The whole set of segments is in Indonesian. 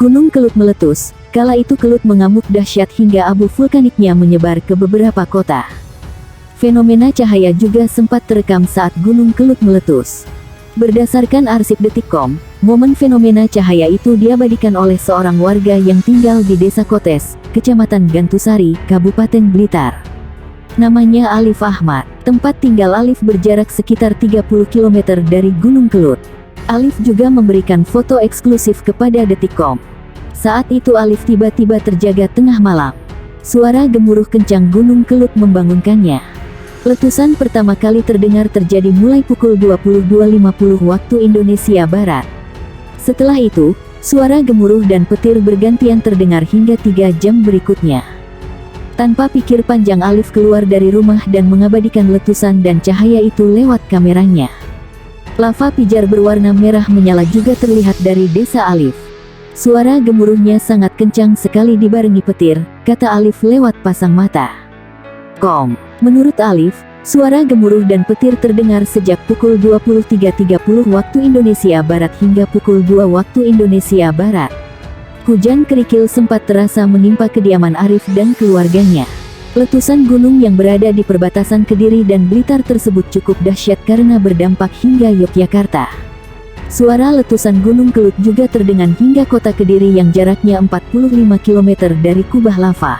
Gunung Kelut meletus. Kala itu Kelut mengamuk dahsyat hingga abu vulkaniknya menyebar ke beberapa kota. Fenomena cahaya juga sempat terekam saat Gunung Kelut meletus. Berdasarkan arsip Detikcom, momen fenomena cahaya itu diabadikan oleh seorang warga yang tinggal di Desa Kotes, Kecamatan Gantusari, Kabupaten Blitar. Namanya Alif Ahmad. Tempat tinggal Alif berjarak sekitar 30 km dari Gunung Kelut. Alif juga memberikan foto eksklusif kepada Detikcom. Saat itu Alif tiba-tiba terjaga tengah malam. Suara gemuruh kencang Gunung Kelut membangunkannya. Letusan pertama kali terdengar terjadi mulai pukul 22.50 waktu Indonesia Barat. Setelah itu, suara gemuruh dan petir bergantian terdengar hingga 3 jam berikutnya. Tanpa pikir panjang Alif keluar dari rumah dan mengabadikan letusan dan cahaya itu lewat kameranya. Lava pijar berwarna merah menyala juga terlihat dari desa Alif. Suara gemuruhnya sangat kencang sekali dibarengi petir, kata Alif lewat pasang mata. Menurut Alif, suara gemuruh dan petir terdengar sejak pukul 23.30 waktu Indonesia Barat hingga pukul 2 waktu Indonesia Barat. Hujan kerikil sempat terasa menimpa kediaman Arif dan keluarganya. Letusan gunung yang berada di perbatasan Kediri dan Blitar tersebut cukup dahsyat karena berdampak hingga Yogyakarta. Suara letusan Gunung Kelut juga terdengar hingga kota Kediri yang jaraknya 45 km dari kubah lava.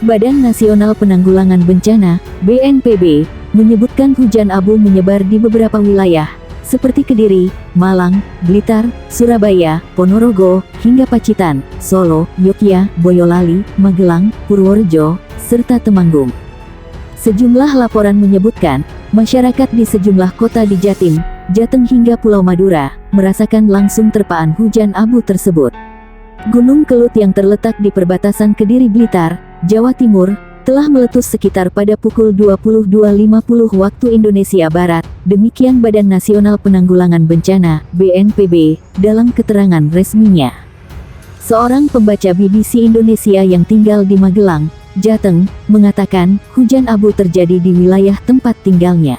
Badan Nasional Penanggulangan Bencana, BNPB, menyebutkan hujan abu menyebar di beberapa wilayah, seperti Kediri, Malang, Blitar, Surabaya, Ponorogo, hingga Pacitan, Solo, Yogyakarta, Boyolali, Magelang, Purworejo, serta Temanggung. Sejumlah laporan menyebutkan, masyarakat di sejumlah kota di Jatim, Jateng hingga Pulau Madura, merasakan langsung terpaan hujan abu tersebut. Gunung Kelut yang terletak di perbatasan Kediri Blitar, Jawa Timur, telah meletus sekitar pada pukul 22.50 waktu Indonesia Barat, demikian Badan Nasional Penanggulangan Bencana, BNPB, dalam keterangan resminya. Seorang pembaca BBC Indonesia yang tinggal di Magelang, Jateng, mengatakan, hujan abu terjadi di wilayah tempat tinggalnya.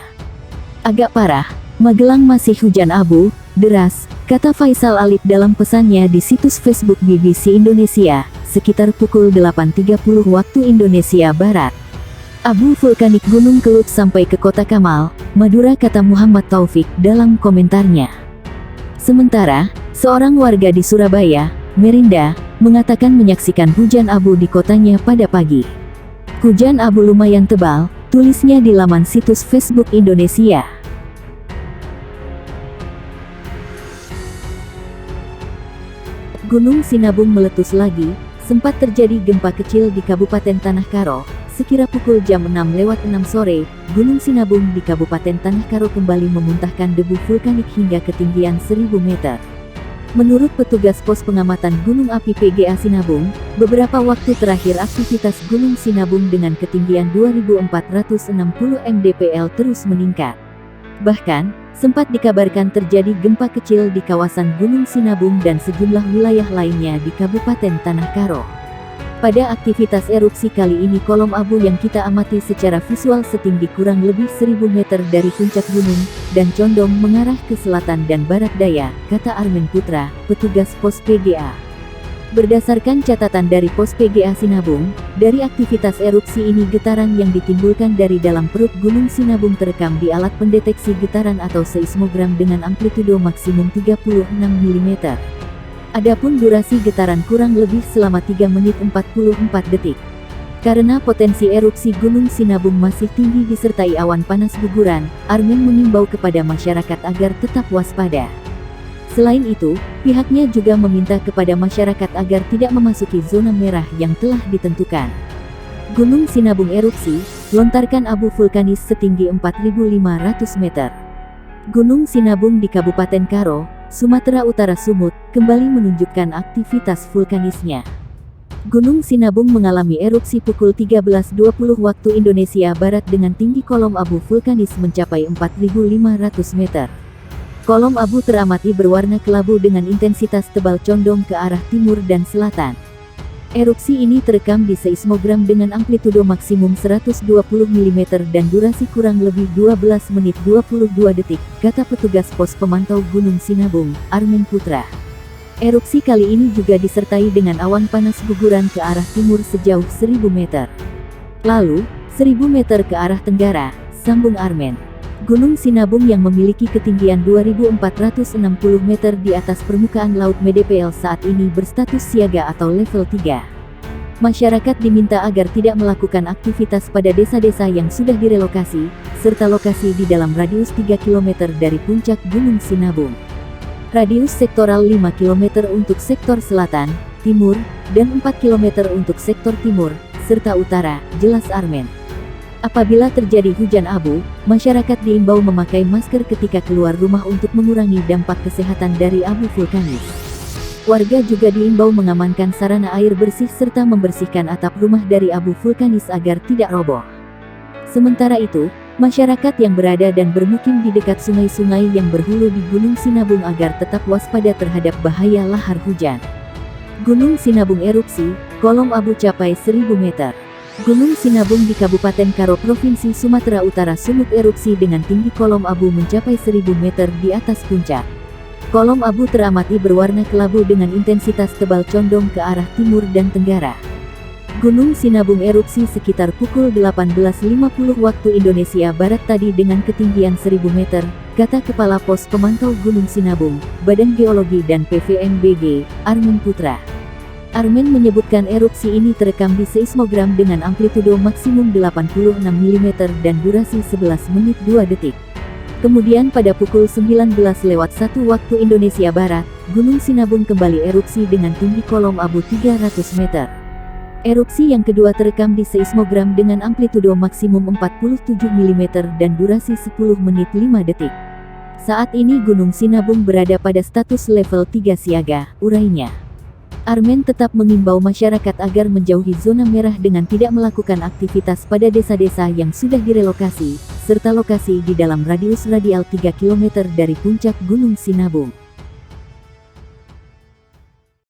Agak parah, Magelang masih hujan abu, deras, kata Faisal Alif dalam pesannya di situs Facebook BBC Indonesia, sekitar pukul 8.30 waktu Indonesia Barat. Abu vulkanik Gunung Kelut sampai ke kota Kamal, Madura, kata Muhammad Taufik dalam komentarnya. Sementara, seorang warga di Surabaya, Merinda, mengatakan menyaksikan hujan abu di kotanya pada pagi. Hujan abu lumayan tebal, tulisnya di laman situs Facebook Indonesia. Gunung Sinabung meletus lagi. Sempat terjadi gempa kecil di Kabupaten Tanah Karo, sekira pukul jam 6:06 sore, Gunung Sinabung di Kabupaten Tanah Karo kembali memuntahkan debu vulkanik hingga ketinggian 1000 meter. Menurut petugas pos pengamatan Gunung Api PGA Sinabung, beberapa waktu terakhir aktivitas Gunung Sinabung dengan ketinggian 2460 mdpl terus meningkat. Bahkan, sempat dikabarkan terjadi gempa kecil di kawasan Gunung Sinabung dan sejumlah wilayah lainnya di Kabupaten Tanah Karo. Pada aktivitas erupsi kali ini kolom abu yang kita amati secara visual setinggi kurang lebih 1000 meter dari puncak gunung, dan condong mengarah ke selatan dan barat daya, kata Armen Putra, petugas pos PGA. Berdasarkan catatan dari pos PGA Sinabung, dari aktivitas erupsi ini getaran yang ditimbulkan dari dalam perut Gunung Sinabung terekam di alat pendeteksi getaran atau seismogram dengan amplitudo maksimum 36 mm. Adapun durasi getaran kurang lebih selama 3 menit 44 detik. Karena potensi erupsi Gunung Sinabung masih tinggi disertai awan panas guguran, Armen mengimbau kepada masyarakat agar tetap waspada. Selain itu, pihaknya juga meminta kepada masyarakat agar tidak memasuki zona merah yang telah ditentukan. Gunung Sinabung erupsi, lontarkan abu vulkanis setinggi 4.500 meter. Gunung Sinabung di Kabupaten Karo, Sumatera Utara Sumut, kembali menunjukkan aktivitas vulkanisnya. Gunung Sinabung mengalami erupsi pukul 13.20 waktu Indonesia Barat dengan tinggi kolom abu vulkanis mencapai 4.500 meter. Kolom abu teramati berwarna kelabu dengan intensitas tebal condong ke arah timur dan selatan. Erupsi ini terekam di seismogram dengan amplitudo maksimum 120 mm dan durasi kurang lebih 12 menit 22 detik, kata petugas pos pemantau Gunung Sinabung, Armen Putra. Erupsi kali ini juga disertai dengan awan panas guguran ke arah timur sejauh 1000 meter. Lalu, 1000 meter ke arah tenggara, sambung Armen. Gunung Sinabung yang memiliki ketinggian 2460 meter di atas permukaan laut MDPL saat ini berstatus siaga atau level 3. Masyarakat diminta agar tidak melakukan aktivitas pada desa-desa yang sudah direlokasi, serta lokasi di dalam radius 3 km dari puncak Gunung Sinabung. Radius sektoral 5 km untuk sektor selatan, timur, dan 4 km untuk sektor timur, serta utara, jelas Armen. Apabila terjadi hujan abu, masyarakat diimbau memakai masker ketika keluar rumah untuk mengurangi dampak kesehatan dari abu vulkanis. Warga juga diimbau mengamankan sarana air bersih serta membersihkan atap rumah dari abu vulkanis agar tidak roboh. Sementara itu, masyarakat yang berada dan bermukim di dekat sungai-sungai yang berhulu di Gunung Sinabung agar tetap waspada terhadap bahaya lahar hujan. Gunung Sinabung erupsi, kolom abu capai 1000 meter. Gunung Sinabung di Kabupaten Karo Provinsi Sumatera Utara sumuk erupsi dengan tinggi kolom abu mencapai 1000 meter di atas puncak. Kolom abu teramati berwarna kelabu dengan intensitas tebal condong ke arah timur dan tenggara. Gunung Sinabung erupsi sekitar pukul 18.50 waktu Indonesia Barat tadi dengan ketinggian 1000 meter, kata Kepala Pos Pemantau Gunung Sinabung, Badan Geologi dan PVMBG, Armen Putra. Armen menyebutkan erupsi ini terekam di seismogram dengan amplitudo maksimum 86 mm dan durasi 11 menit 2 detik. Kemudian pada pukul 19.01 waktu Indonesia Barat, Gunung Sinabung kembali erupsi dengan tinggi kolom abu 300 meter. Erupsi yang kedua terekam di seismogram dengan amplitudo maksimum 47 mm dan durasi 10 menit 5 detik. Saat ini Gunung Sinabung berada pada status level 3 siaga, urainya. Armen tetap mengimbau masyarakat agar menjauhi zona merah dengan tidak melakukan aktivitas pada desa-desa yang sudah direlokasi, serta lokasi di dalam radius radial 3 km dari puncak Gunung Sinabung.